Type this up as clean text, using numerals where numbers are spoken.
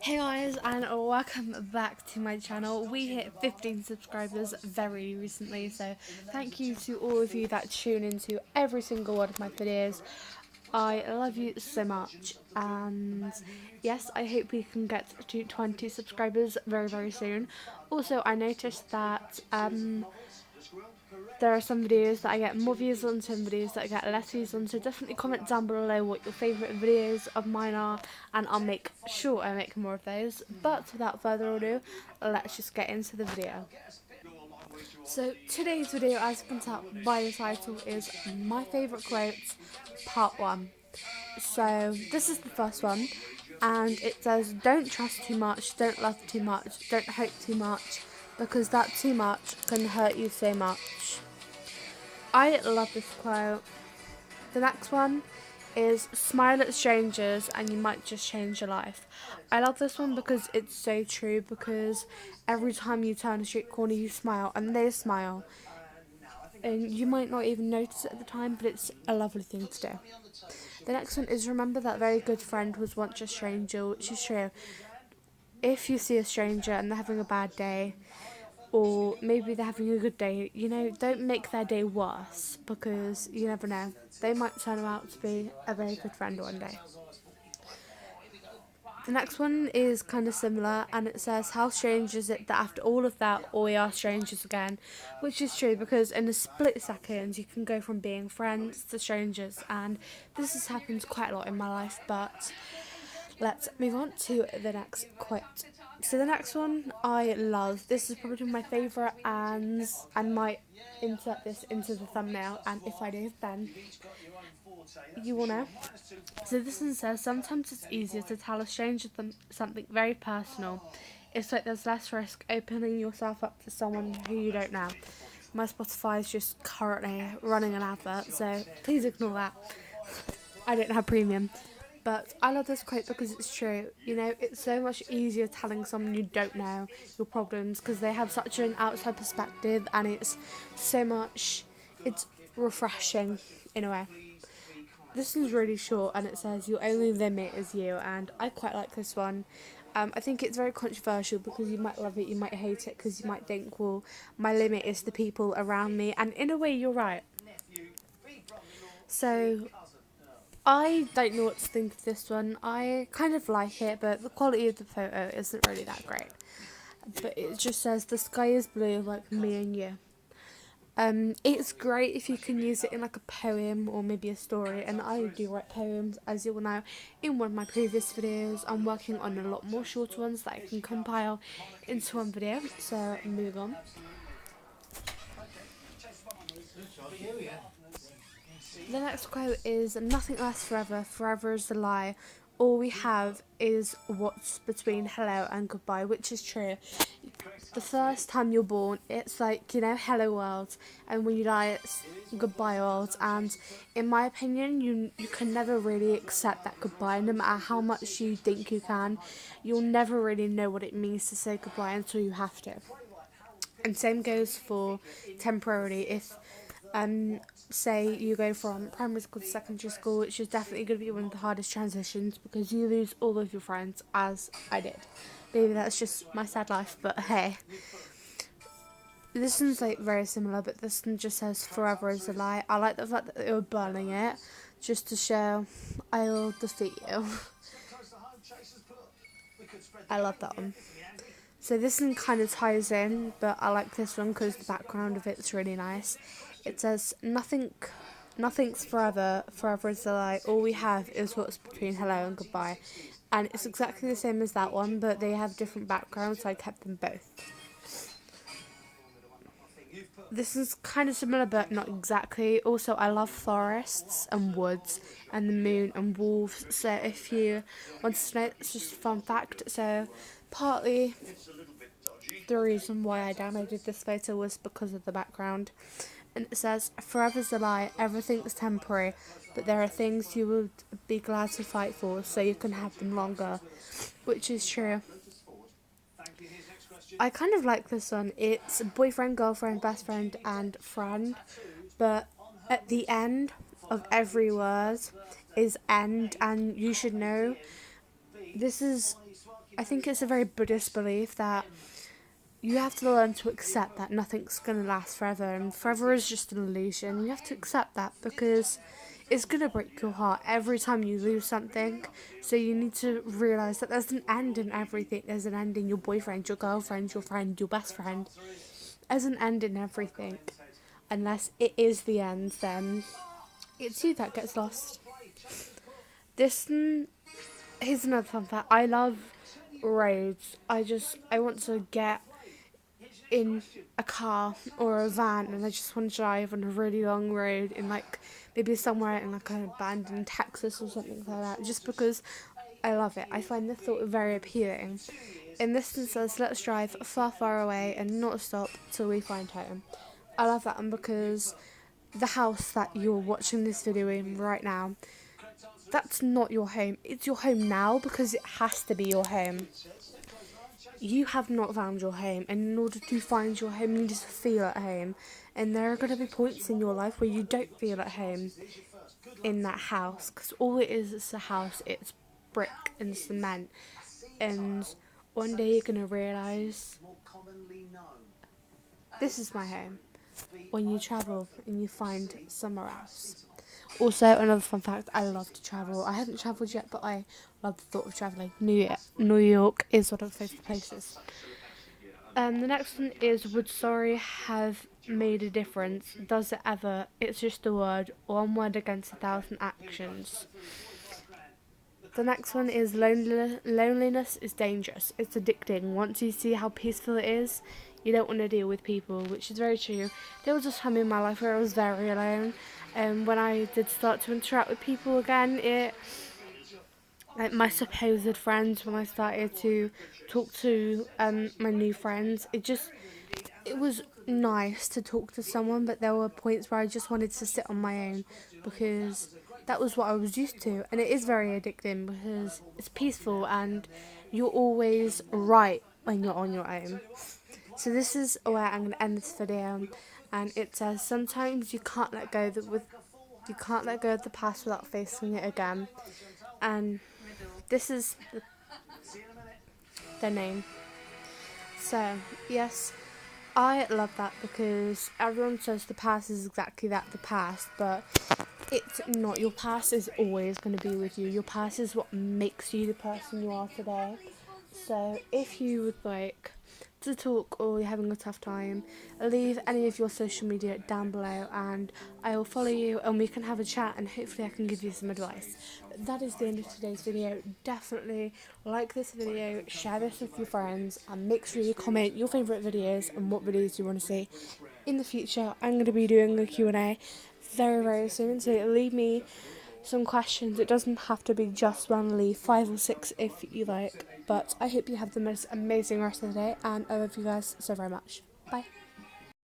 Hey guys, and welcome back to my channel. We hit 15 subscribers very recently, so thank you to all of you that tune into every single one of my videos. I love you so much, and yes, I hope we can get to 20 subscribers very soon. Also, I noticed that there are some videos that I get more views on, some videos that I get less views on, so definitely comment down below what your favourite videos of mine are, and I'll make sure I make more of those. But without further ado, let's just get into the video. So today's video, as you can tell by the title, is my favourite quotes, part 1. So this is the first one, and it says, don't trust too much, don't love too much, don't hope too much, because that too much can hurt you so much. I love this quote. The next one is, smile at strangers and you might just change your life. I love this one because it's so true, because every time you turn a street corner you smile and they smile. And you might not even notice it at the time, but it's a lovely thing to do. The next one is, remember that very good friend was once a stranger, which is true. If you see a stranger and they're having a bad day, or maybe they're having a good day, don't make their day worse, because you never know. They might turn out to be a very good friend one day. The next one is kind of similar, and it says, how strange is it that after all of that, all we are strangers again? Which is true, because in a split second, you can go from being friends to strangers, and this has happened quite a lot in my life, but let's move on to the next quote. So the next one I love. This is probably my favourite, and I might insert this into the thumbnail, and if I do, then you will know. So this one says, sometimes it's easier to tell a stranger something very personal. It's like there's less risk opening yourself up to someone who you don't know. My Spotify is just currently running an advert, so please ignore that. I don't have premium. But I love this quote because it's true. It's so much easier telling someone you don't know your problems, because they have such an outside perspective, and it's refreshing in a way. This one's really short, and it says, your only limit is you, and I quite like this one. I think it's very controversial, because you might love it, you might hate it, because you might think, well, my limit is the people around me, and in a way you're right. So I don't know what to think of this one. I kind of like it, but the quality of the photo isn't really that great. But it just says, the sky is blue like me and you. It's great if you can use it in like a poem or maybe a story, and I do write poems, as you will know in one of my previous videos. I'm working on a lot more shorter ones that I can compile into one video, so move on. The next quote is, nothing lasts forever, forever is a lie. All we have is what's between hello and goodbye, which is true. The first time you're born, it's like, hello world, and when you die, it's goodbye world. And in my opinion, you can never really accept that goodbye, no matter how much you think you can. You'll never really know what it means to say goodbye until you have to. And same goes for temporarily. If say you go from primary school to secondary school, which is definitely going to be one of the hardest transitions, because you lose all of your friends, as I did. Maybe that's just my sad life, but hey. This one's like very similar, but this one just says forever is a lie. I like the fact that they were burning it, just to show I'll defeat you. I love that one. So this one kind of ties in, but I like this one because the background of it's really nice. It says, nothing's forever, forever is a lie. All we have is what's between hello and goodbye. And it's exactly the same as that one, but they have different backgrounds, so I kept them both. This is kind of similar, but not exactly. Also, I love forests and woods and the moon and wolves. So if you want to know, it's just a fun fact. So partly the reason why I downloaded this photo was because of the background. And it says, forever's a lie, everything's temporary, but there are things you would be glad to fight for so you can have them longer, which is true. I kind of like this one. It's boyfriend, girlfriend, best friend, and friend, but at the end of every word is end, and you should know I think it's a very Buddhist belief that you have to learn to accept that nothing's going to last forever, and forever is just an illusion. You have to accept that because it's going to break your heart every time you lose something. So you need to realise that there's an end in everything. There's an end in your boyfriend, your girlfriend, your friend, your best friend. There's an end in everything. Unless it is the end, then it's you that gets lost. Here's another fun fact. I love roads. I want to get in a car or a van and I just want to drive on a really long road in like maybe somewhere in like an abandoned Texas or something like that, just because I love it. I find the thought very appealing. In this instance, let's drive far, far away and not stop till we find home. I love that one because the house that you're watching this video in right now, that's not your home. It's your home now because it has to be your home. You have not found your home, and in order to find your home, you need to feel at home. And there are going to be points in your life where you don't feel at home in that house, because all it is a house. It's brick and cement, and one day you're going to realise this is my home when you travel and you find somewhere else. Also, another fun fact, I love to travel. I haven't travelled yet, but I love the thought of travelling. New York is one of my favourite places. The next one is, would sorry have made a difference? Does it ever? It's just a word, one word against 1,000 actions. The next one is loneliness is dangerous. It's addicting. Once you see how peaceful it is, you don't want to deal with people, which is very true. There was a time in my life where I was very alone, and when I did start to interact with people again, like my supposed friends, when I started to talk to my new friends, it was nice to talk to someone, but there were points where I just wanted to sit on my own because that was what I was used to, and it is very addicting because it's peaceful and you're always right when you're on your own. So this is where I'm going to end this video, and it says sometimes you can't let go of the past without facing it again, and this is the name. So yes, I love that because everyone says the past is exactly that, the past, but it's not. Your past is always going to be with you. Your past is what makes you the person you are today. So if you would like to talk or you're having a tough time, leave any of your social media down below and I will follow you and we can have a chat and hopefully I can give you some advice. But that is the end of today's video. Definitely like this video, share this with your friends, and make sure you comment your favourite videos and what videos you want to see in the future. I'm going to be doing a Q&A very, very soon, so leave me some questions. It doesn't have to be just one, leave 5 or 6 if you like, but I hope you have the most amazing rest of the day and I love you guys so very much. Bye.